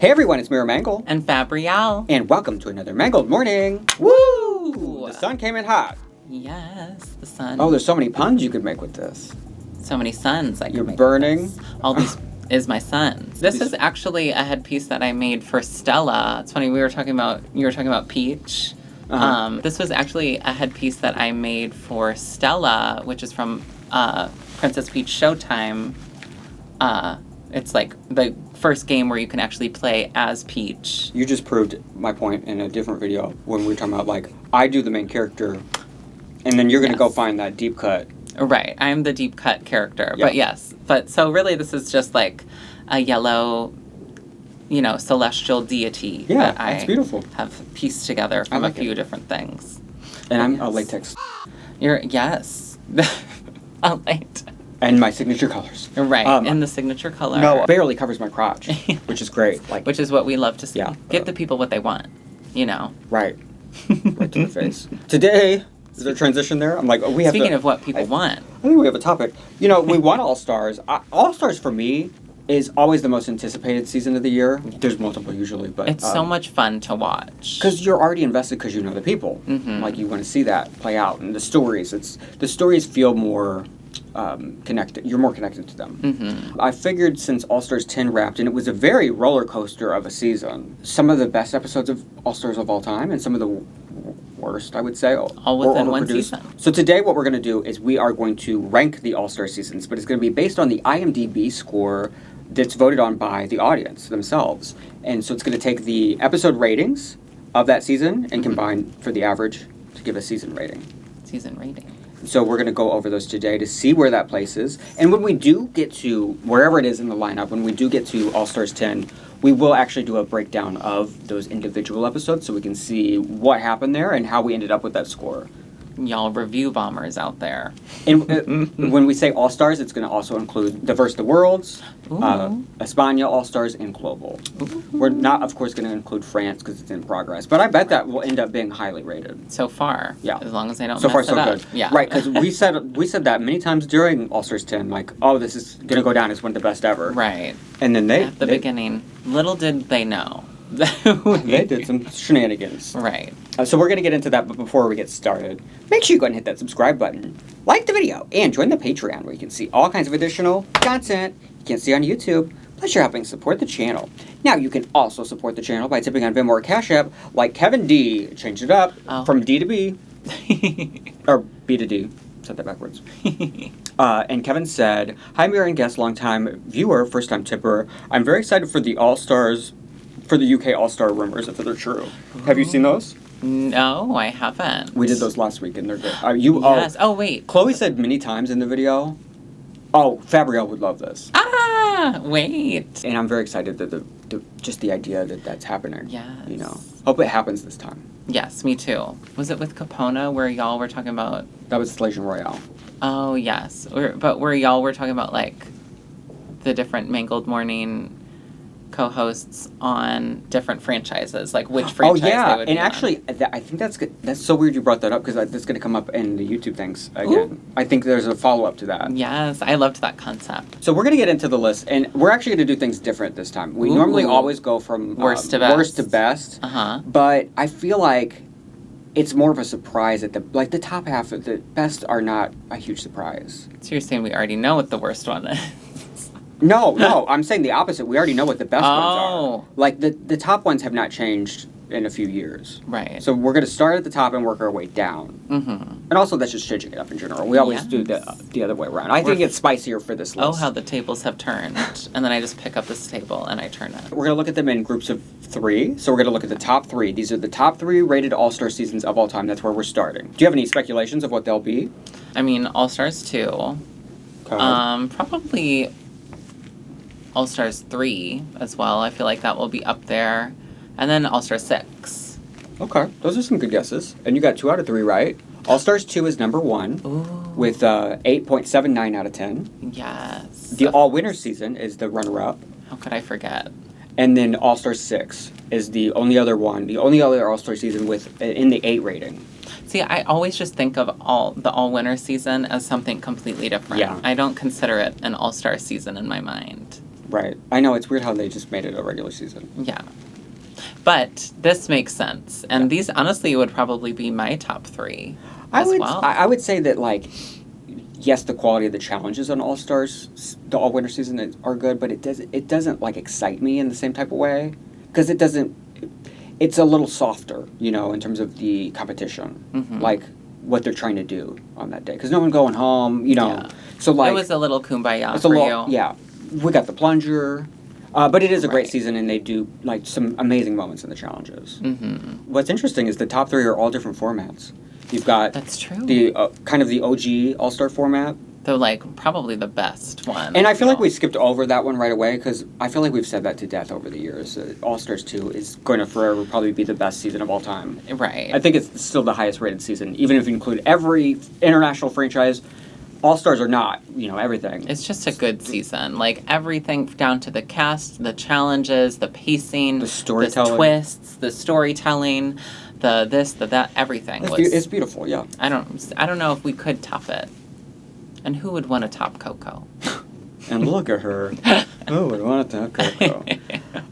Hey everyone, it's MeraMangle. And Fabrielle. And welcome to another Mangled morning. Woo! The sun came in hot. Yes, the sun. Oh, there's so many puns you could make with this. So many suns I could You're make burning. with this. All these is my sons. This is actually a headpiece that I made for Stella. It's funny, you were talking about Peach. This was actually a headpiece that I made for Stella, which is from Princess Peach Showtime. It's like the first game where you can actually play as Peach. You just proved my point in a different video when we were talking about, like, I do the main character, and then you're going to go find that deep cut. Right, I'm the deep cut character, Yeah. but yes. But so really this is just like a yellow, celestial deity that that's beautiful. have pieced together from like a few different things. And I'm a latex. Yes. A late. And my signature colors. Right, in the signature color. No, barely covers my crotch, which is great. Which is what we love to see. Yeah. Give the people what they want, Right. Right to the face. Today, is there a transition there? I'm like, we have Speaking of what people want. I think we have a topic. We won All Stars. All Stars for me is always the most anticipated season of the year. There's multiple usually, but It's so much fun to watch. because you're already invested because you know the people. Mm-hmm. Like you want to see that play out, and the stories. The stories feel more connected. You're more connected to them. Mm-hmm. I figured since All Stars 10 wrapped, and it was a very roller coaster of a season. Some of the best episodes of All Stars of all time, and some of the worst, I would say. All within one season. So today what we're going to do is we are going to rank the All-Star seasons, but it's going to be based on the IMDb score that's voted on by the audience themselves. And so it's going to take the episode ratings of that season and combine for the average to give a season rating. Season rating. So we're going to go over those today to see where that places. And when we do get to wherever it is in the lineup, when we do get to All-Stars 10, we will actually do a breakdown of those individual episodes so we can see what happened there and how we ended up with that score. Y'all review bombers out there. And when we say All-Stars, it's going to also include the Versus the Worlds, España All-Stars, and Global. Ooh. We're not, of course, going to include France because it's in progress. But I bet that will end up being highly rated. So far. Yeah. As long as they don't So mess far, it so up. good. Yeah. Right, because we said that many times during All-Stars 10, like, oh, this is going to go down as one of the best ever. Right. And then At the beginning, little did they know. They did some shenanigans. Right. So we're going to get into that, but before we get started, make sure you go and hit that subscribe button, like the video, and join the Patreon where you can see all kinds of additional content you can't see on YouTube, plus you're helping support the channel. Now, you can also support the channel by tipping on Venmo or CashApp, like Kevin D. Changed it up from D to B, or B to D. Said that backwards. And Kevin said, "Hi, Mera and guest, long-time viewer, first-time tipper. I'm very excited for the All-Stars, for the UK All-Star rumors, if they're true. Have you seen those? No, I haven't. We did those last week, and they're good. Yes. Oh, wait. Chloe said many times in the video, oh, Fabrielle would love this. Wait. And I'm very excited that just the idea that that's happening. Yes. Hope it happens this time. Yes, me too. Was it with Capona where y'all were talking about... That was Slasion Royale. Oh, yes. But where y'all were talking about, like, the different Mangled Morning co-hosts on different franchises, like which franchise they would be and actually, I think that's good. That's so weird you brought that up because that's going to come up in the YouTube things again. Ooh. I think there's a follow-up to that. Yes, I loved that concept. So we're going to get into the list, and we're actually going to do things different this time. We normally always go from worst to best. Uh-huh. But I feel like it's more of a surprise at the top half of the best are not a huge surprise. So you're saying we already know what the worst one is? No, I'm saying the opposite. We already know what the best ones are. Oh. Like, the top ones have not changed in a few years. Right. So we're going to start at the top and work our way down. Mm-hmm. And also, that's just changing it up in general. We always do the other way around. I think it's spicier for this list. Oh, how the tables have turned. And then I just pick up this table and I turn it. We're going to look at them in groups of 3. So we're going to look at the top 3. These are the top 3 rated All-Star seasons of all time. That's where we're starting. Do you have any speculations of what they'll be? I mean, All-Stars 2. Probably All-Stars 3 as well. I feel like that will be up there. And then All-Stars 6. Okay, those are some good guesses. And you got 2 out of 3 right. All-Stars 2 is number 1 with 8.79 out of 10. Yes. The All-Winner season is the runner-up. How could I forget? And then All-Stars 6 is the only other All-Star season with in the 8 rating. See, I always just think of the all-winner season as something completely different. Yeah. I don't consider it an all-star season in my mind. Right. I know, it's weird how they just made it a regular season. Yeah. But this makes sense. And these, honestly, would probably be my top 3 as well. I would say that, like, yes, the quality of the challenges on All Stars, the All Winter season are good, but it doesn't like excite me in the same type of way because it doesn't. It's a little softer, you know, in terms of the competition, like what they're trying to do on that day. Because no one going home, you know. Yeah. So like it was a little kumbaya for you. Yeah, we got the plunger. But it is a great season, and they do like some amazing moments in the challenges. What's interesting is the top 3 are all different formats. You've got That's true. The kind of the OG All Star format, Though, like, probably the best one. and I feel like we skipped over that one right away because I feel like we've said that to death over the years. All Stars 2 is going to forever probably be the best season of all time. Right. I think it's still the highest rated season, even if you include every international franchise. All Stars are not, you know, everything. It's just a good season. Like, everything down to the cast, the challenges, the pacing, The storytelling. the twists, the storytelling, the this, the that, everything It's beautiful, yeah. I don't know if we could top it. And who would want to top Coco? And look at her. Who would want to have Coco?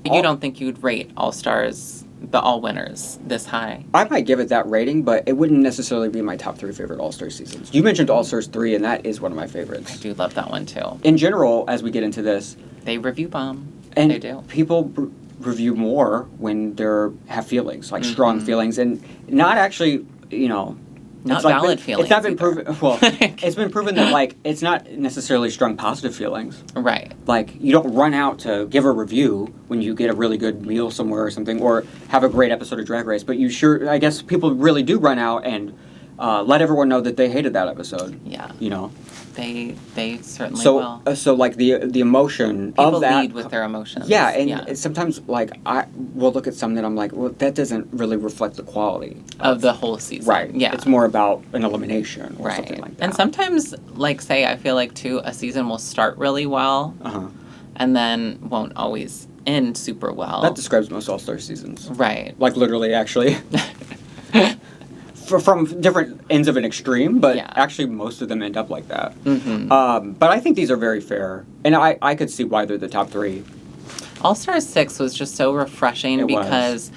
You don't think you'd rate All Stars, the All Winners, this high? I might give it that rating, but it wouldn't necessarily be my top 3 favorite All Stars seasons. You mentioned All Stars 3, and that is one of my favorites. I do love that one, too. In general, as we get into this, They review bomb. and They do. people review more when they have feelings, like strong feelings, and not actually, you know... Not it's like valid feelings. It's not been either. proven... Well, it's been proven that, like, it's not necessarily strong positive feelings. Right. Like, you don't run out to give a review when you get a really good meal somewhere or something, or have a great episode of Drag Race, but I guess people really do run out and let everyone know that they hated that episode. Yeah. You know? They certainly will. So like the emotion People of that lead with their emotions. Yeah, and sometimes like I will look at something that I'm like, well, that doesn't really reflect the quality of the whole season. Right. Yeah. It's more about an elimination or something like that. And sometimes, like, say, I feel like too, a season will start really well, and then won't always end super well. That describes most All-Star seasons. Right. Like literally, actually. From different ends of an extreme, but actually most of them end up like that. But I think these are very fair, and I could see why they're the top 3. All Stars 6 was just so refreshing because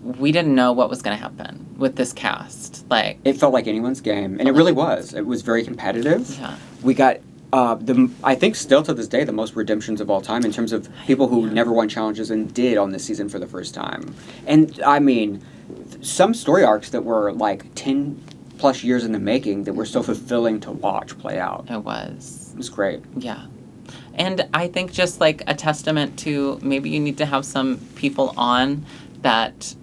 we didn't know what was going to happen with this cast. Like, it felt like anyone's game, and it really was. It was very competitive. Yeah. We got I think still to this day the most redemptions of all time in terms of people who never won challenges and did on this season for the first time. And I mean, some story arcs that were like 10 plus years in the making that were so fulfilling to watch play out. It was. It was great. Yeah. And I think just like a testament to maybe you need to have some people on that,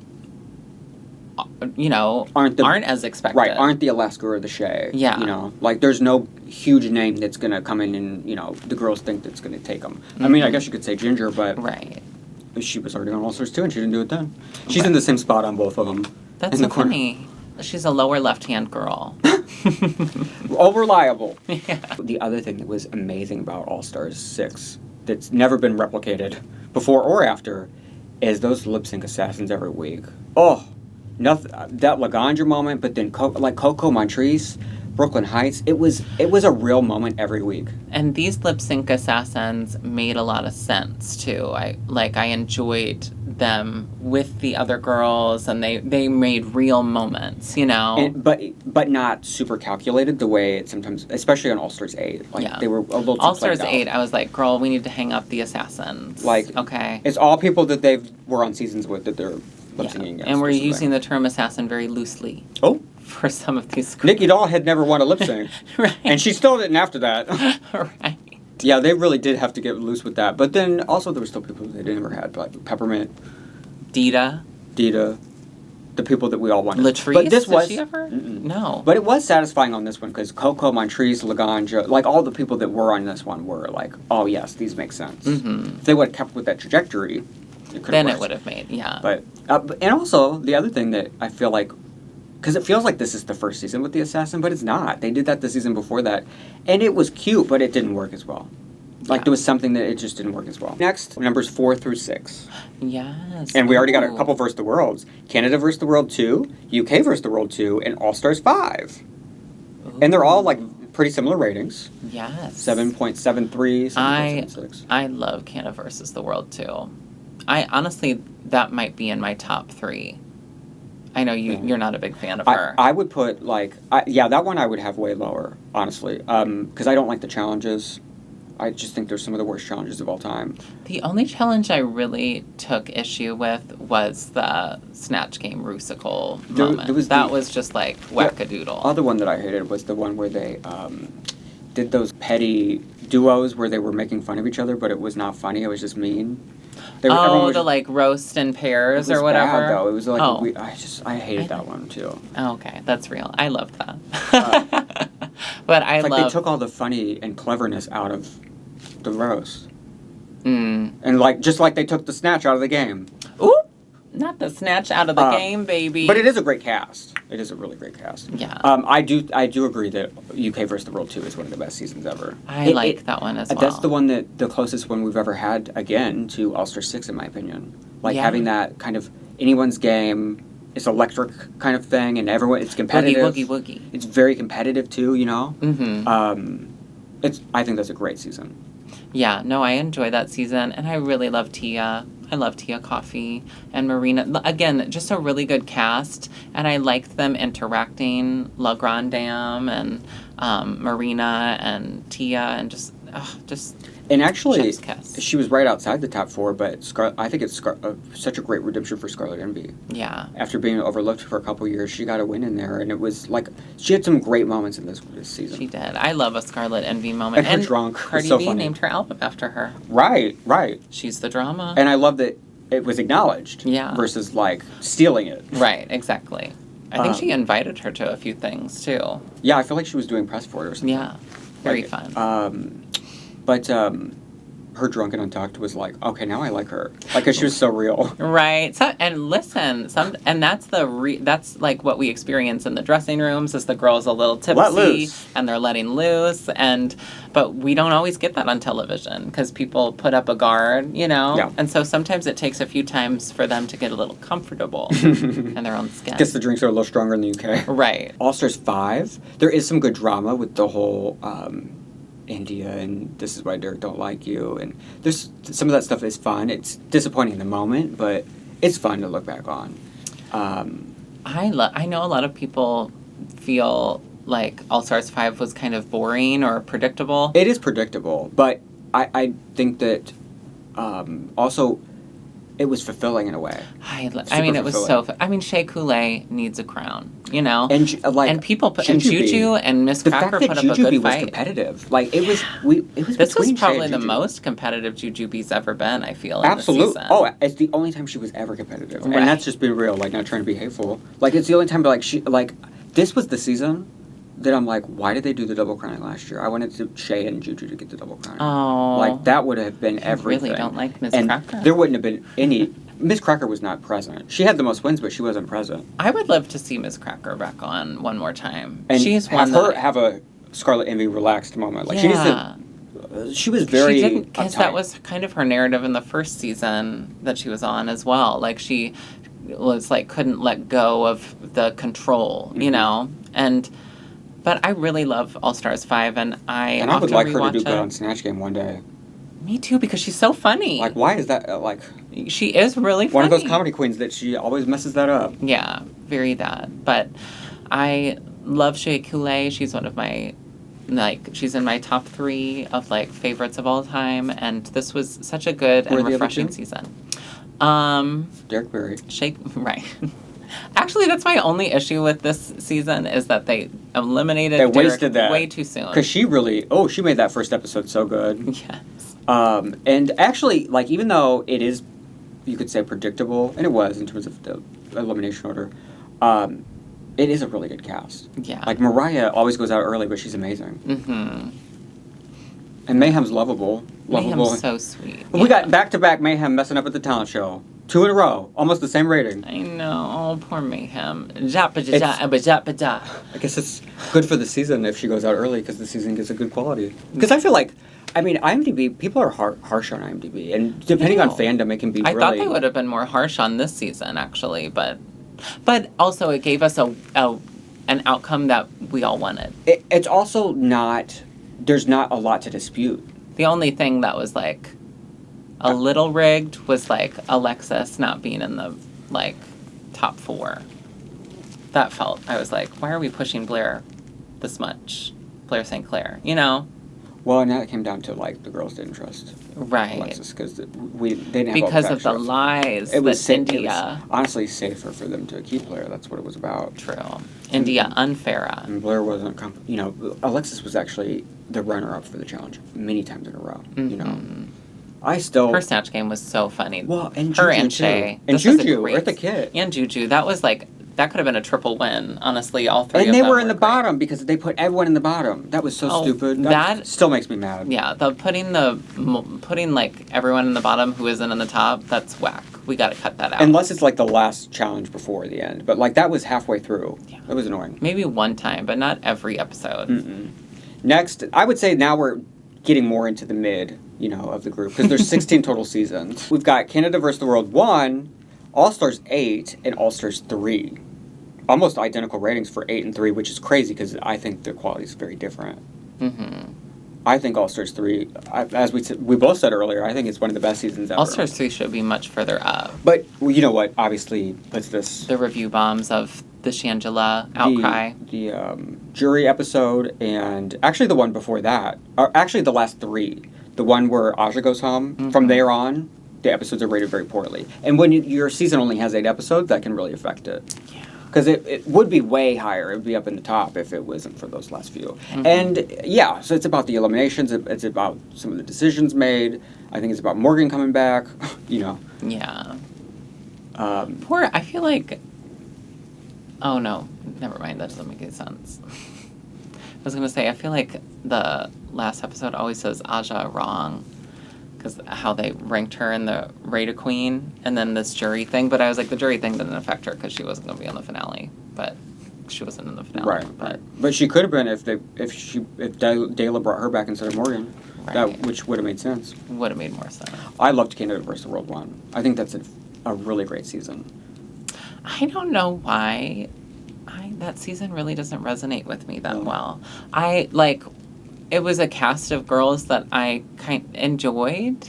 you know, aren't as expected. Right, aren't the Alaska or the Shea. Yeah. You know, like there's no huge name that's going to come in and, you know, the girls think that's going to take them. I mean, I guess you could say Ginger, but... Right. She was already on All Stars 2 and she didn't do it then. She's in the same spot on both of them. That's so funny. She's a lower left-hand girl. All reliable. Yeah. The other thing that was amazing about All Stars 6 that's never been replicated before or after is those lip sync assassins every week. Oh, nothing, that Laganja moment, but then Coco Montrese, Brooklyn Heights, it was a real moment every week. And these lip sync assassins made a lot of sense too. I enjoyed them with the other girls, and they made real moments, you know. But not super calculated the way it sometimes, especially on All Stars 8. Like they were a little too All Stars played out. 8, I was like, girl, we need to hang up the assassins. Like, okay, it's all people that they were on seasons with that they're lip syncing against. And we're using the term assassin very loosely. Oh. For some of these girls. Nikki Doll had never won a lip sync. Right. And she still didn't after that. Right. Yeah, they really did have to get loose with that. But then also there were still people they never had, like Peppermint, Dita, the people that we all wanted. Latrice, but this did was she ever? No. But it was satisfying on this one because Coco, Montrese, Laganja, like all the people that were on this one were like, oh yes, these make sense. Mm-hmm. If they would have kept with that trajectory, it would have made, yeah. But and also the other thing that I feel like, because it feels like this is the first season with the assassin, but it's not. They did that the season before that, and it was cute, but it didn't work as well. Like there was something that it just didn't work as well. Next, numbers 4 through 6. Yes. And we already got a couple versus the Worlds. Canada versus the World 2, UK versus the World 2, and All Stars 5. Ooh. And they're all like pretty similar ratings. Yes. 7.73, 7.76. I love Canada versus the World, too. I honestly, that might be in my top 3. I know you're not a big fan of her. I would put, that one I would have way lower, honestly. Because I don't like the challenges. I just think they're some of the worst challenges of all time. The only challenge I really took issue with was the Snatch Game Rusical moment. That was just like wackadoodle. The other one that I hated was the one where they did those petty duos where they were making fun of each other, but it was not funny. It was just mean. Like roast in pairs or whatever. Bad, though. It was like I hated that one too. Okay, that's real. I loved that. But they took all the funny and cleverness out of the roast. Mm. And just like they took the Snatch out of the game. Ooh! Not the Snatch out of the game, baby. But it is a great cast. It is a really great cast. Yeah. I do agree that UK vs. the World 2 is one of the best seasons ever. I like that one as well. That's the one the closest one we've ever had, again, to All Star 6, in my opinion. Having that kind of anyone's game, it's electric kind of thing, and everyone, it's competitive. Woogie, woogie, woogie. It's very competitive, too, you know? Mm-hmm. I think that's a great season. Yeah, no, I enjoy that season, and I really love Tia. I love Tia Coffee and Marina. Again, just a really good cast, and I liked them interacting, La Grande Dame and Marina and Tia, and just. And actually, chef's kiss. She was right outside the top 4, but I think it's such a great redemption for Scarlet Envy. Yeah. After being overlooked for a couple years, she got a win in there, and it was she had some great moments in this season. She did. I love a Scarlet Envy moment. And her drunk. Cardi so B funny. named her album after her. Right. She's the drama. And I love that it was acknowledged. Yeah. Versus stealing it. Right. Exactly. I think she invited her to a few things too. Yeah, I feel like she was doing press for it or something. Yeah. Very fun. But her drunk and untucked was okay, now I like her. Because she was so real. Right. So, and listen, and that's that's what we experience in the dressing rooms is the girls a little tipsy and they're letting loose, but we don't always get that on television because people put up a guard, Yeah. And so sometimes it takes a few times for them to get a little comfortable in their own skin. Guess the drinks are a little stronger in the UK. Right. All Stars 5, there is some good drama with the whole India and this is why Derek don't like you, and there's some of that stuff is fun. It's disappointing in the moment, but it's fun to look back on. I know a lot of people feel like All Stars 5 was kind of boring or predictable. It is predictable, but I think that also it was fulfilling in a way. It was so. Shea Coulee needs a crown, and people and Juju and Miss Cracker put up a good Jujubee fight. Was competitive. It was. This was between probably Shea and the Juju. most competitive Jujubee's ever been. I feel absolutely. In the season. Oh, it's the only time she was ever competitive, right. And that's just being real. Not trying to be hateful. It's the only time. This was the season that I'm why did they do the double crowning last year? I wanted Shea and Juju to get the double crowning. Oh, that would have been everything. I really don't like Miss Cracker. There wouldn't have been any. Miss Cracker was not present. She had the most wins, but she wasn't present. I would love to see Miss Cracker back on one more time. And she's have a Scarlet Envy relaxed moment. She needs to. She was very. She didn't, because uptight. that was kind of her narrative in the first season that she was on as well. She was couldn't let go of the control, But I really love All Stars 5, and I would like her to do good on Snatch Game one day. Me too, because she's so funny. Why is that, She is really funny. One of those comedy queens that she always messes that up. Yeah, very that. But I love Shea Coulee. She's one of my, she's in my top 3 of, favorites of all time, and this was such a good and refreshing season. Derek Barry. Right. Actually, that's my only issue with this season is that they eliminated Derek wasted that way too soon. Because she made that first episode so good. Yes. And actually, even though it is, you could say, predictable, and it was in terms of the elimination order, it is a really good cast. Yeah. Mariah always goes out early, but she's amazing. Mm-hmm. And Mayhem's lovable. Mayhem's so sweet. We got back-to-back Mayhem messing up at the talent show. 2 in a row. Almost the same rating. I know. Oh, poor Mayhem. I guess it's good for the season if she goes out early because the season gets a good quality. Because I feel IMDb, people are harsh on IMDb. And depending on fandom, it can be really... I thought they would have been more harsh on this season, actually. But also, it gave us a an outcome that we all wanted. It's also not, there's not a lot to dispute. The only thing that was, like, a little rigged was, like, Alexis not being in the, like, top 4. That felt, I was like, why are we pushing Blair this much? Blair St. Clair, you know? Well, and that came down to, like, the girls didn't trust Alexis because they didn't have because all the of the lies it was India. It was honestly safer for them to keep Blair. That's what it was about. True. India unfair. And Blair wasn't, Alexis was actually the runner-up for the challenge many times in a row, you know. I still... Her snatch game was so funny. Well, and her Juju, and Shay. And Juju, Eartha Kitt. And Juju. That was, like... That could have been a triple win, honestly, all 3 of them. And they were in the bottom because they put everyone in the bottom. That was so stupid. That still makes me mad. Yeah, putting like everyone in the bottom who isn't in the top, that's whack. We got to cut that out. Unless it's like the last challenge before the end. But like that was halfway through. Yeah. It was annoying. Maybe one time, but not every episode. Next, I would say now we're getting more into the mid, of the group. Because there's 16 total seasons. We've got Canada vs. the World 1, All Stars 8, and All Stars 3. Almost identical ratings for 8 and 3, which is crazy because I think their quality is very different. I think All Stars 3, as we both said earlier, I think it's one of the best seasons ever. All Stars 3 should be much further up. But you know what? Obviously, it's this... The review bombs of the Shangela outcry. The jury episode and actually the one before that. Or actually the last 3. The one where Aja goes home. From there on, the episodes are rated very poorly. And when your season only has 8 episodes, that can really affect it. Yeah. Because it would be way higher. It would be up in the top if it wasn't for those last few. And, yeah, so it's about the eliminations. It's about some of the decisions made. I think it's about Morgan coming back, Yeah. I feel like... Oh, no. Never mind. That doesn't make any sense. I was going to say, I feel like the last episode always says Aja wrong. Because how they ranked her in the Rate Queen, and then this jury thing. But I was like, the jury thing didn't affect her because she wasn't going to be on the finale. But she wasn't in the finale. Right. But she could have been if Dayla brought her back instead of Morgan. Right. Which would have made sense. Would have made more sense. I loved Canada vs. the World 1. I think that's a really great season. I don't know why that season really doesn't resonate with me that well. It was a cast of girls that I kind of enjoyed,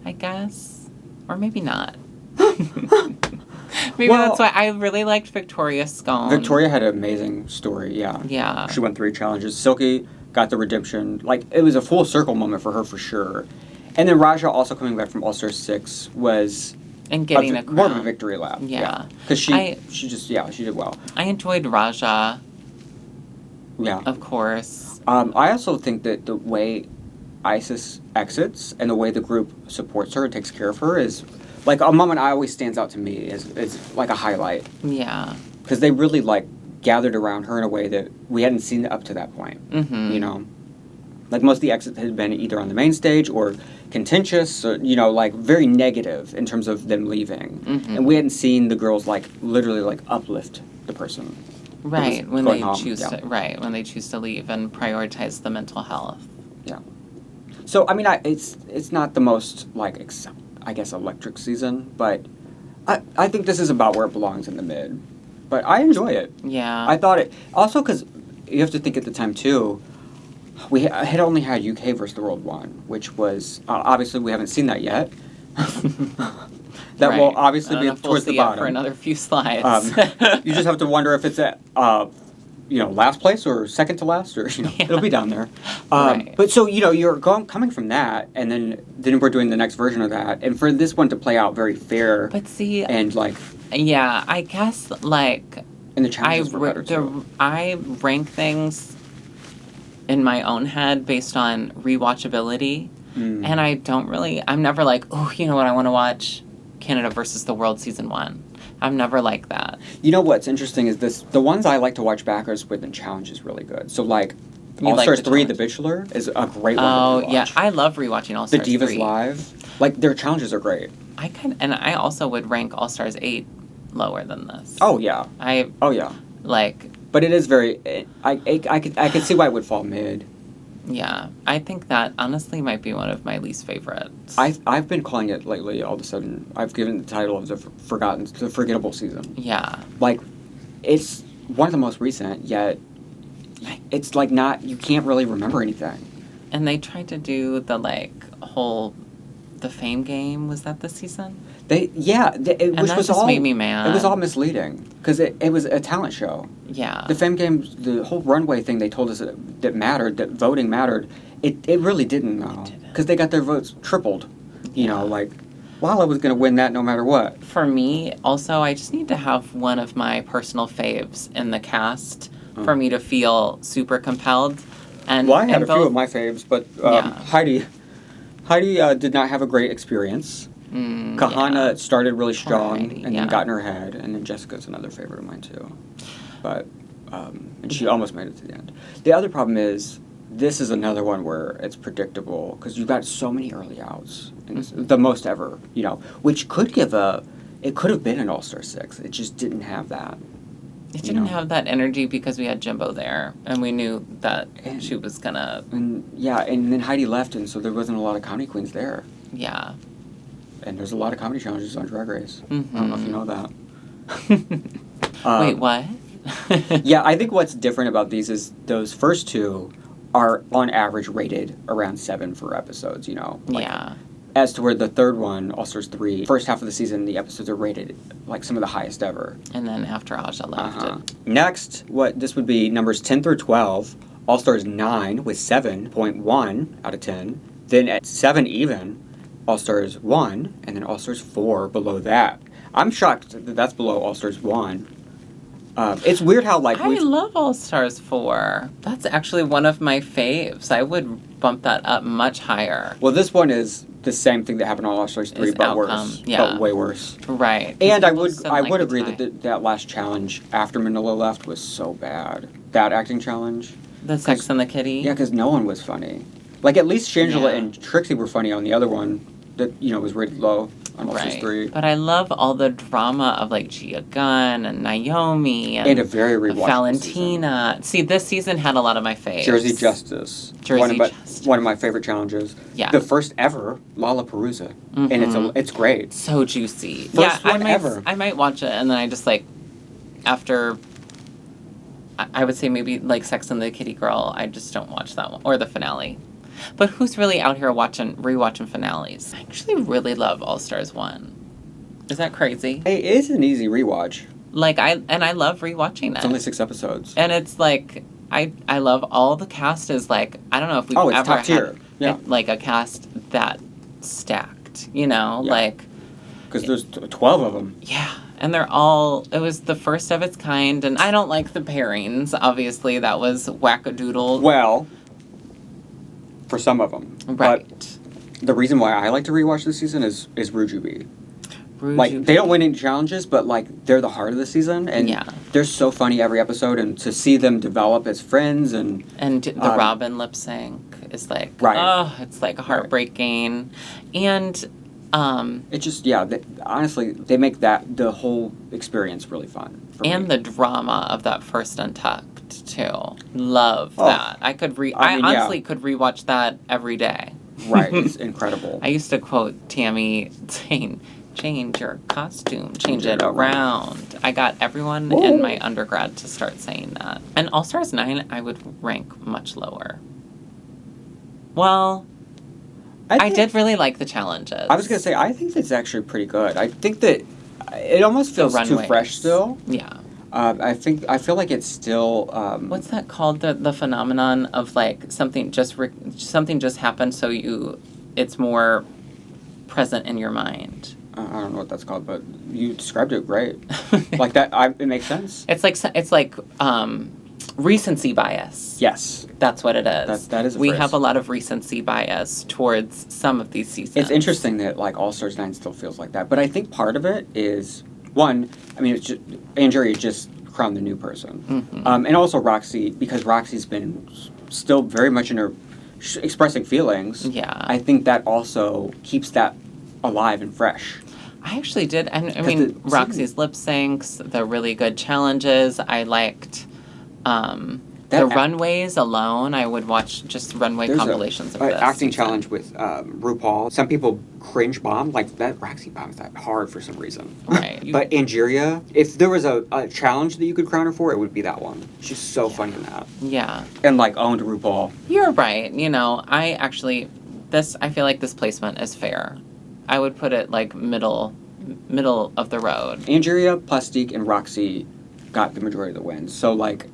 I guess. Or maybe not. Maybe that's why I really liked Victoria Scone. Victoria had an amazing story, yeah. Yeah. She won 3 challenges. Silky got the redemption. Like, it was a full circle moment for her for sure. And then Raja also coming back from All Stars 6 was... And getting a crown. More of a victory lap. Yeah. Because she did well. I enjoyed Raja. Yeah. Of course. I also think that the way Isis exits and the way the group supports her and takes care of her is like a moment I always stands out to me is like a highlight. Yeah. Because they really like gathered around her in a way that we hadn't seen up to that point. Like most of the exits had been either on the main stage or contentious or, like very negative in terms of them leaving. And we hadn't seen the girls like literally like uplift the person. Right, when they choose to leave and prioritize the mental health. Yeah. So I mean, it's not the most like electric season, but I think this is about where it belongs in the mid. But I enjoy it. Yeah. I thought it also because you have to think at the time too. We had only had UK versus the World 1, which was obviously we haven't seen that yet. That will obviously be towards the bottom for another few slides. You just have to wonder if it's at last place or second to last, or it'll be down there. Right. But so you're coming from that, and then we're doing the next version of that, and for this one to play out very fair. But see, and like I guess like and the challenges were better too. I rank things in my own head based on rewatchability, and I'm never like, oh, you know what, I want to watch Canada versus the World Season 1. I'm never like that. You know what's interesting is the ones I like to watch backwards with and challenge is really good. So like All Stars 3, The Bachelor is a great one to rewatch. Yeah, I love rewatching All Stars 3. The Divas Live, like their challenges are great. I also would rank All Stars 8 lower than this. Oh yeah. But it is very. I could see why it would fall mid. Yeah, I think that honestly might be one of my least favorites. I've been calling it lately. All of a sudden, I've given the title of the forgettable season. Yeah, like it's one of the most recent, yet it's like not, you can't really remember anything. And they tried to do the the fame game. Was that this season? Which that was just all made me mad. It was all misleading because it was a talent show. Yeah. The fame game, the whole runway thing they told us that mattered, that voting mattered. It really didn't though, because they got their votes tripled. You know, like Lala was going to win that no matter what. For me, also, I just need to have one of my personal faves in the cast for me to feel super compelled. And I had a few of my faves, but Heidi did not have a great experience. Kahana started really strong and then got in her head, and then Jessica's another favorite of mine too. But and she almost made it to the end. The other problem is this is another one where it's predictable because you've got so many early outs, and the most ever, you know, which could it could have been an All-Star 6. It just didn't have that. It didn't have that energy because we had Jimbo there, and we knew that she was gonna. And then Heidi left, and so there wasn't a lot of comedy queens there. Yeah. And there's a lot of comedy challenges on Drag Race. Mm-hmm. I don't know if you know that. Wait, what? Yeah, I think what's different about these is those first two are on average rated around 7 for episodes, you know. Like, as to where the third one, All Stars 3, first half of the season, the episodes are rated like some of the highest ever. And then after Aja left. Next, this would be numbers 10 through 12, All Stars 9 with 7.1 out of 10. Then at 7 even, All Stars 1, and then All Stars 4 below that. I'm shocked that that's below All Stars 1. It's weird how I love All Stars 4. That's actually one of my faves. I would bump that up much higher. Well, this one is the same thing that happened on All Stars 3, but worse. Yeah. But way worse. Right. And I would agree that last challenge after Manila left was so bad. That acting challenge. The Sex and the Kitty? Yeah, because no one was funny. Like, at least Shangela and Trixie were funny on the other one that, you know, was rated low on All Stars 3. But I love all the drama of, like, Gia Gunn and Naomi and a very rewatchable Valentina. Season. See, this season had a lot of my faves. Jersey Justice. One of my favorite challenges. Yeah. The first ever Lollapalooza. Mm-hmm. And it's great. So juicy. First one ever. I might watch it, and then I just, like, after... I would say maybe, like, Sex and the Kitty Girl, I just don't watch that one. Or the finale. But who's really out here rewatching finales? I actually really love All Stars 1. Is that crazy? It is an easy rewatch. Like, I love rewatching it. It's only 6 episodes. And it's like, I love all the cast is like, I don't know if we've ever had like a cast that stacked, you know? Yeah. Like... Because there's 12 of them. Yeah. And it was the first of its kind, and I don't like the pairings, obviously. That was wackadoodle. Well... For some of them. Right. But the reason why I like to rewatch this season is Rujubi. Like, they don't win any challenges, but, like, they're the heart of the season. And they're so funny every episode. And to see them develop as friends and... And the Robin lip sync is, like... Oh, it's, like, heartbreaking. And... It just, honestly, they make the whole experience really fun. And the drama of that first Untucked, too. Love that. I honestly could rewatch that every day. Right, it's incredible. I used to quote Tammy saying, change your costume, change it around. I got everyone in my undergrad to start saying that. And All Stars 9, I would rank much lower. Well... I did really like the challenges. I was going to say, I think it's actually pretty good. I think that it almost feels too fresh still. Yeah. I feel like it's still... What's that called? The phenomenon of, like, something just happened so it's more present in your mind. I don't know what that's called, but you described it great. Like that, it makes sense. It's like recency bias. Yes. That's what it is. That is a We phrase. have a lot of recency bias towards some of these seasons. It's interesting that, like, All Stars 9 still feels like that. But I think part of it is, one, I mean, it's just, Anjuri just crowned the new person. Mm-hmm. And also Roxy, because Roxy's been still very much in her expressing feelings. Yeah. I think that also keeps that alive and fresh. I actually did. I mean, Roxy's lip syncs, the really good challenges. I liked... The runways alone, I would watch just runway compilations of this. Acting challenge with RuPaul. Some people cringe bomb. Like, that Roxy bomb is that hard for some reason. Right. But Angeria, if there was a challenge that you could crown her for, it would be that one. She's so funny in that. Yeah. And, like, owned RuPaul. You're right. You know, I feel like this placement is fair. I would put it, like, middle of the road. Angeria, Plastique, and Roxy got the majority of the wins. So, like,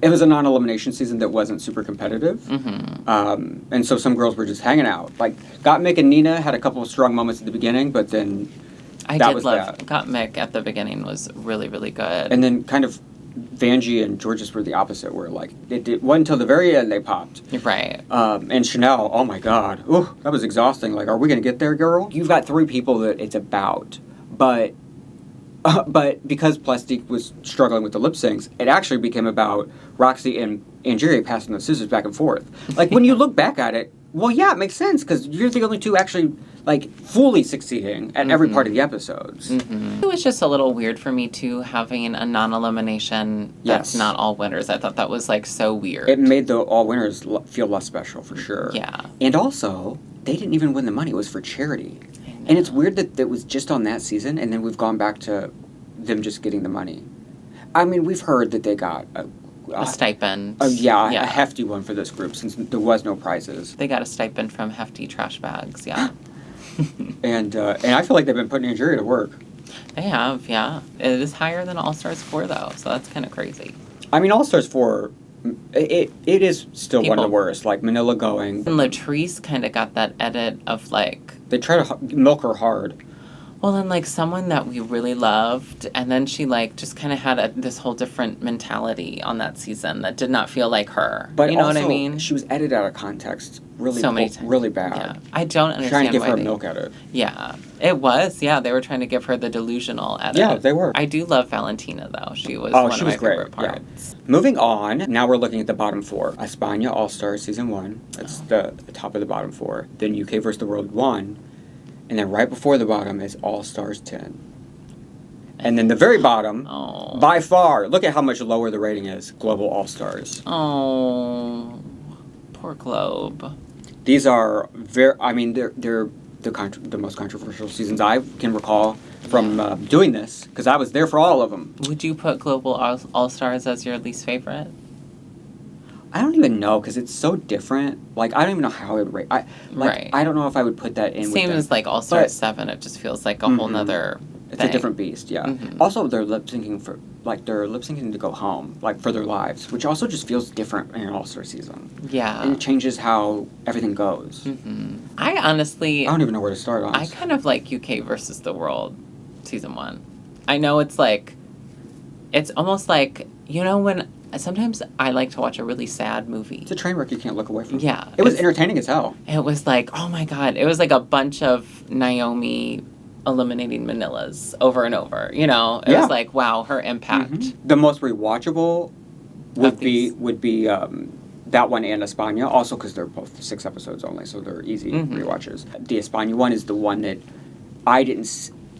it was a non-elimination season that wasn't super competitive. Mm-hmm. And so some girls were just hanging out. Like, Gottmik and Nina had a couple of strong moments at the beginning, but then Gottmik at the beginning was really, really good. And then kind of Vanjie and Georges were the opposite, where, like, it wasn't until the very end they popped. Right. And Chanel, oh my God. Ooh, that was exhausting. Like, are we going to get there, girl? You've got 3 people that it's about, but because Plastique was struggling with the lip syncs, it actually became about Roxy and Angeria passing the scissors back and forth. Like, when you look back at it, well, yeah, it makes sense, because you're the only two actually, like, fully succeeding at every part of the episodes. Mm-hmm. It was just a little weird for me, too, having a non-elimination that's not all winners. I thought that was, like, so weird. It made the all winners feel less special, for sure. Yeah. And also, they didn't even win the money. It was for charity. And it's weird that it was just on that season, and then we've gone back to them just getting the money. I mean, we've heard that they got a stipend. A hefty one for this group, since there was no prizes. They got a stipend from hefty trash bags, yeah. And I feel like they've been putting Angeria to work. They have, yeah. It is higher than All Stars 4, though, so that's kind of crazy. I mean, All Stars 4, it is still one of the worst. Like, Manila going. And Latrice kind of got that edit of, like... They try to milk her hard. Well, and, like, someone that we really loved, and then she, like, just kind of had this whole different mentality on that season that did not feel like her. But you know also, what I mean? She was edited out of context really times. Really bad. Yeah. I don't understand trying to give why her a milk edit. Yeah. It was, yeah. They were trying to give her the delusional edit. Yeah, they were. I do love Valentina, though. She was one of my favorite parts. Yeah. Moving on, now we're looking at the bottom 4. España All Stars Season 1. That's the top of the bottom 4. Then UK vs. the World 1. And then right before the bottom is All Stars 10. And then the very bottom, by far, look at how much lower the rating is, Global All Stars. Oh, poor Globe. These are they're the most controversial seasons I can recall from doing this, because I was there for all of them. Would you put Global All Stars as your least favorite? I don't even know, because it's so different. Like, I don't even know how I would rate. I don't know if I would put that in. Same as, like, All Stars 7. It just feels like a whole nother It's a different beast, yeah. Mm-hmm. Also, they're lip syncing to go home, like, for their lives, which also just feels different in an All-Star season. Yeah. And it changes how everything goes. Mm-hmm. I don't even know where to start on. I kind of like UK versus the World Season 1. I know it's like, it's almost like, you know, when sometimes I like to watch a really sad movie. It's a train wreck you can't look away from. Yeah. It was entertaining as hell. It was like, oh my God. It was like a bunch of Naomi eliminating Manilas over and over. You know? It was like, wow, her impact. Mm-hmm. The most rewatchable would be that one and España. Also because they're both 6 episodes only, so they're easy rewatches. The España one is the one that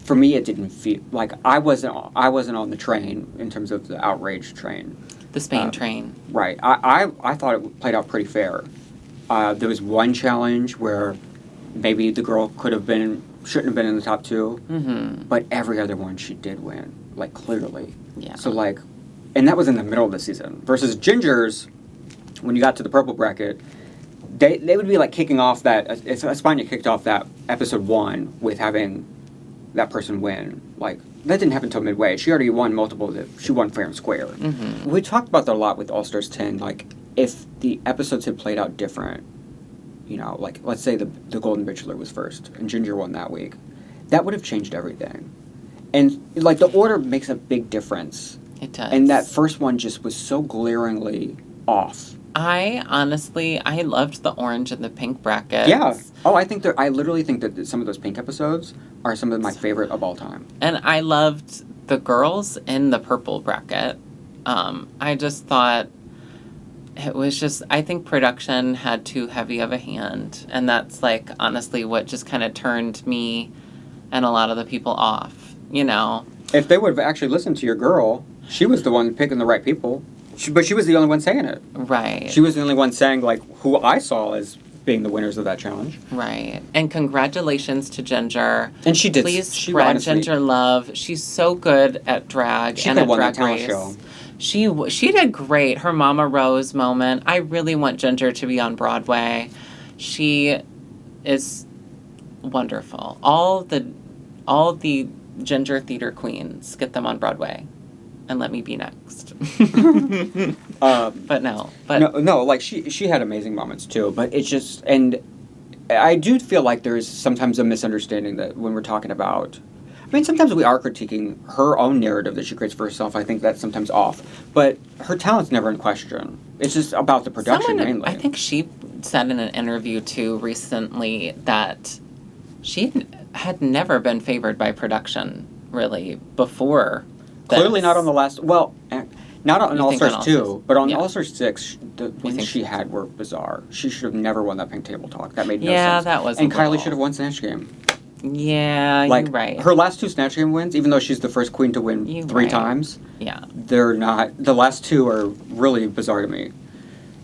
for me, it didn't feel like I wasn't on the train in terms of the outrage train. The Spain train. Right. I thought it played out pretty fair. There was one challenge where maybe the girl shouldn't have been in the top 2, but every other one she did win, like, clearly. Yeah. So, like, and that was in the middle of the season. Versus Gingers, when you got to the purple bracket, they would be, like, kicking off that, España kicked off that episode 1 with having that person win. Like, that didn't happen until midway. She already won she won fair and square. Mm-hmm. We talked about that a lot with All Stars 10. Like, if the episodes had played out different, you know, like, let's say the Golden Bachelor was first and Ginger won that week, that would have changed everything. And, like, the order makes a big difference. It does. And that first one just was so glaringly off. I loved the orange and the pink brackets. Yeah. Oh, I literally think that some of those pink episodes are some of my favorite of all time. And I loved the girls in the purple bracket. I just thought it was just, I think production had too heavy of a hand. And that's, like, honestly what just kind of turned me and a lot of the people off, you know? If they would have actually listened to your girl, she was the one picking the right people. But she was the only one saying it. Right. She was the only one saying, like, who I saw as being the winners of that challenge. Right. And congratulations to Ginger. And she did. Please she spread honestly, Ginger love. She's so good at drag she and at won Drag that talent Race. show. She did great. Her Mama Rose moment. I really want Ginger to be on Broadway. She is wonderful. All the Ginger theater queens, get them on Broadway. And let me be next. But no. Like she had amazing moments too. But it's just, and I do feel like there's sometimes a misunderstanding that when we're talking about, I mean, sometimes we are critiquing her own narrative that she creates for herself. I think that's sometimes off. But her talent's never in question. It's just about the production mainly. I think she said in an interview too recently that she had never been favored by production really before. Clearly not on the last. Well, not on All Stars 2, but on yeah. All Stars 6, the ones she had were bizarre. She should have never won that Pink Table Talk. That made no sense. Yeah, that was. And Kylie should have won Snatch Game. Yeah, like, you're right. Her last 2 Snatch Game wins, even though she's the first queen to win 3 times. Yeah. They're not. The last 2 are really bizarre to me.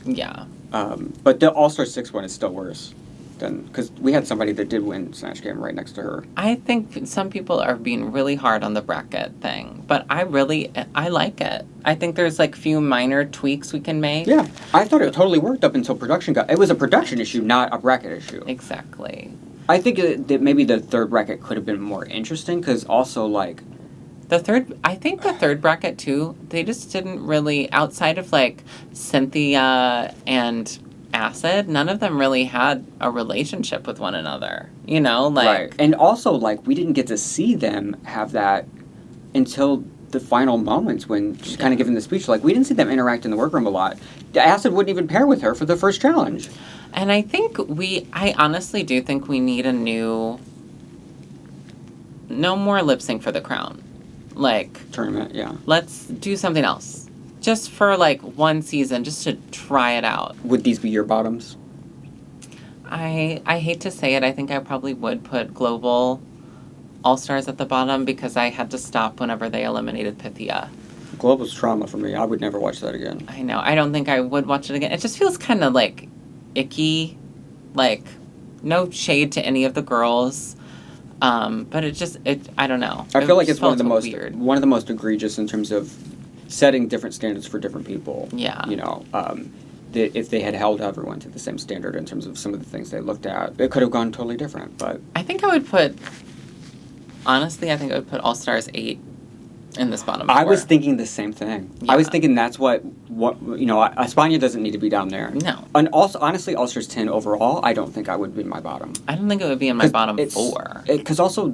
Yeah. But the All Stars 6 one is still worse. Because we had somebody that did win Snatch Game right next to her. I think some people are being really hard on the bracket thing, but I like it. I think there's like few minor tweaks we can make. Yeah, I thought it totally worked up until production got. It was a production issue, not a bracket issue. Exactly. I think that maybe the third bracket could have been more interesting because also like. I think the third bracket too. They just didn't really, outside of like Cynthia and Acid, none of them really had a relationship with one another, you know, like. Right. And also, like, we didn't get to see them have that until the final moments when she's kind of giving the speech. Like, we didn't see them interact in the workroom a lot. Acid wouldn't even pair with her for the first challenge. And I think I honestly do think we need no more lip sync for the crown. Like. Tournament, yeah. Let's do something else. Just for, like, one season, just to try it out. Would these be your bottoms? I hate to say it. I think I probably would put Global All Stars at the bottom because I had to stop whenever they eliminated Pythia. Global's trauma for me. I would never watch that again. I know. I don't think I would watch it again. It just feels kind of, like, icky. Like, no shade to any of the girls. But I don't know. I feel like it's one of the most egregious in terms of setting different standards for different people. Yeah. You know, if they had held everyone to the same standard in terms of some of the things they looked at, it could have gone totally different. But I think I would put All Stars 8 in this bottom 4. I was thinking the same thing. Yeah. I was thinking that's what you know, España doesn't need to be down there. No. And also, honestly, All Stars 10 overall, I don't think I would be in my bottom. I don't think it would be in my bottom 4. Because also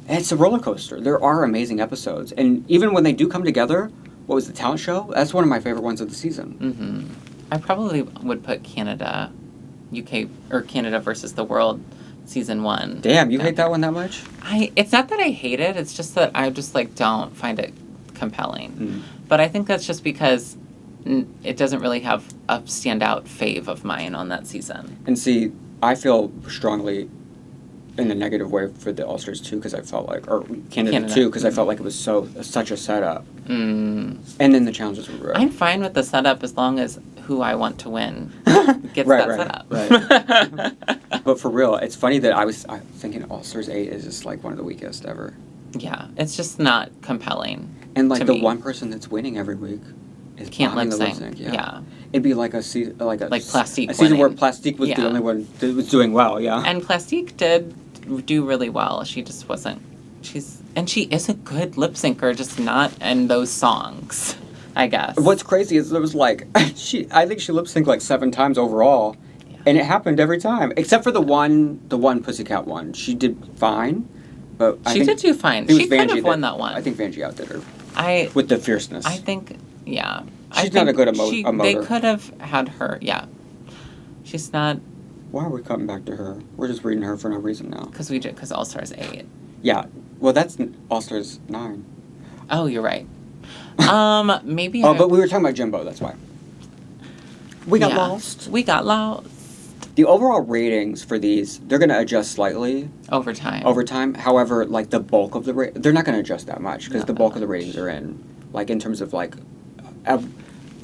it's a roller coaster. There are amazing episodes. And even when they do come together, what was the talent show? That's one of my favorite ones of the season. Mm-hmm. I probably would put Canada versus the World season 1. Damn, you hate that one that much? It's not that I hate it. It's just that I just like don't find it compelling. Mm. But I think that's just because it doesn't really have a standout fave of mine on that season. And see, I feel strongly in a negative way for the All Stars 2 because I felt like, or Canada 2 because I felt like it was such a setup. Mm. And then the challenges were rough. I'm fine with the setup as long as who I want to win gets setup. Right. But for real, it's funny that I was thinking All Stars 8 is just like one of the weakest ever. Yeah, it's just not compelling. And like the one person that's winning every week is can't lip sync. sync. Yeah. It'd be like Plastique. A season where Plastique was the only one that was doing well. Yeah. And Plastique did do really well. She just wasn't. She is a good lip syncer, just not in those songs, I guess. What's crazy is there was like I think she lip synced like 7 times overall, and it happened every time except for the one Pussycat one. She did fine, but she did do fine. She could have won that one. I think Vanjie outdid her. with the fierceness. I think, yeah. She's not a good emoter. They could have had her, yeah. She's not. Why are we coming back to her? We're just reading her for no reason now. Because All Stars 8. Yeah. Well, that's All Stars 9. Oh, you're right. Maybe. But we were talking about Jimbo. That's why. We got lost. The overall ratings for these, they're going to adjust slightly. Over time. However, like the bulk of they're not going to adjust that much because the bulk of the ratings are in. Like in terms of like,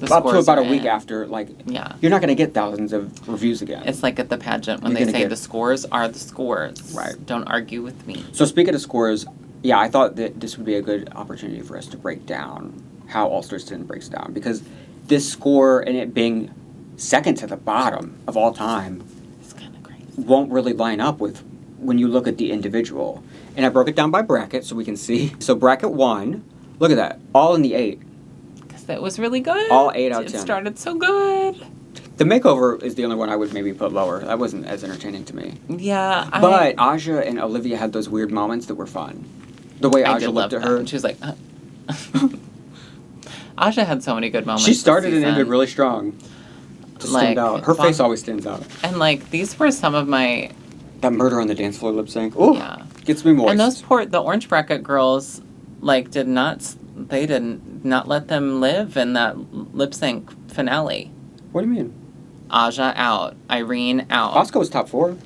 up to scores about are a week in. after, like, Yeah. you're not going to get thousands of reviews again. It's like at the pageant when You're they gonna say get- the scores are the scores. Right. Don't argue with me. So speaking of scores, yeah, I thought that this would be a good opportunity for us to break down how All Stars 10 breaks down, because this score and it being second to the bottom of all time It's kind of crazy. won't really line up with when you look at the individual. And I broke it down by bracket so we can see. So bracket 1, look at that, all in the 8. Because that was really good. All 8 out of 10. It started so good. The makeover is the only one I would maybe put lower. That wasn't as entertaining to me. Yeah. But Aja and Olivia had those weird moments that were fun. The way I Aja did looked love at her. that. And she was like, Aja had so many good moments. She this started and season. ended really strong. To Like, stand out. Her Bon- face always stands out. And like these were some of my That murder on the dance floor lip sync. Ooh, yeah. gets me moist. And those the orange bracket girls, like did not let them live in that lip sync finale. What do you mean? Aja out, Irene out. Bosco was top 4.